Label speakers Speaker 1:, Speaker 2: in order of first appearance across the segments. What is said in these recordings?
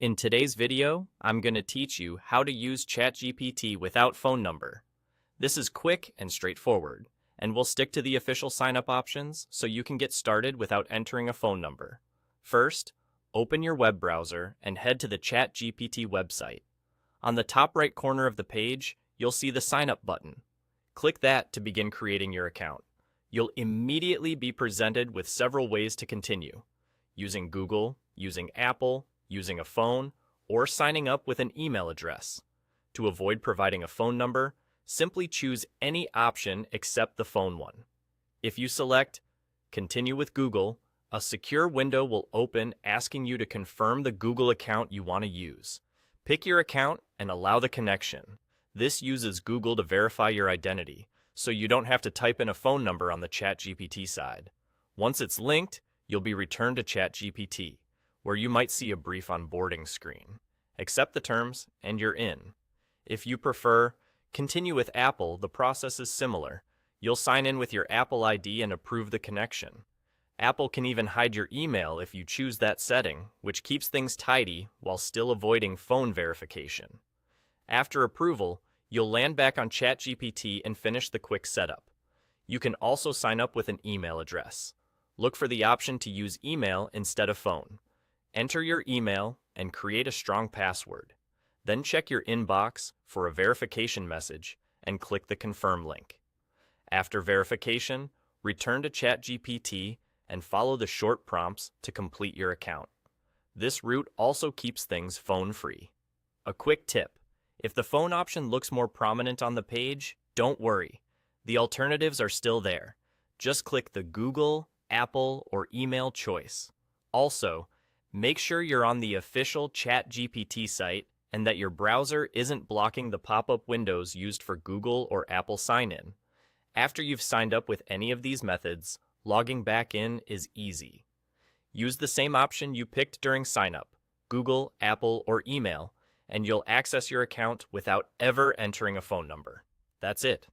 Speaker 1: In today's video, I'm going to teach you how to use ChatGPT without phone number. This is quick and straightforward, and we'll stick to the official sign-up options so you can get started without entering a phone number. First, open your web browser and head to the ChatGPT website. On the top right corner of the page, you'll see the Sign Up button. Click that to begin creating your account. You'll immediately be presented with several ways to continue: using Google, using Apple, using a phone, or signing up with an email address. To avoid providing a phone number, simply choose any option except the phone one. If you select Continue with Google, a secure window will open asking you to confirm the Google account you want to use. Pick your account and allow the connection. This uses Google to verify your identity, so you don't have to type in a phone number on the ChatGPT side. Once it's linked, you'll be returned to ChatGPT, where you might see a brief onboarding screen. Accept the terms, and you're in. If you prefer Continue with Apple, the process is similar. You'll sign in with your Apple ID and approve the connection. Apple can even hide your email if you choose that setting, which keeps things tidy while still avoiding phone verification. After approval, you'll land back on ChatGPT and finish the quick setup. You can also sign up with an email address. Look for the option to use email instead of phone. Enter your email and create a strong password. Then check your inbox for a verification message and click the Confirm link. After verification, return to ChatGPT and follow the short prompts to complete your account. This route also keeps things phone-free. A quick tip: if the phone option looks more prominent on the page, don't worry. The alternatives are still there. Just click the Google, Apple, or email choice. Also, make sure you're on the official ChatGPT site and that your browser isn't blocking the pop-up windows used for Google or Apple sign-in. After you've signed up with any of these methods, logging back in is easy. Use the same option you picked during sign-up, Google, Apple, or email, and you'll access your account without ever entering a phone number. That's it.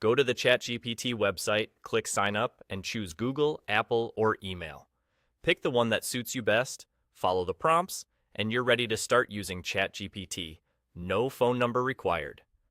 Speaker 1: Go to the ChatGPT website, click Sign Up, and choose Google, Apple, or email. Pick the one that suits you best, follow the prompts, and you're ready to start using ChatGPT. No phone number required.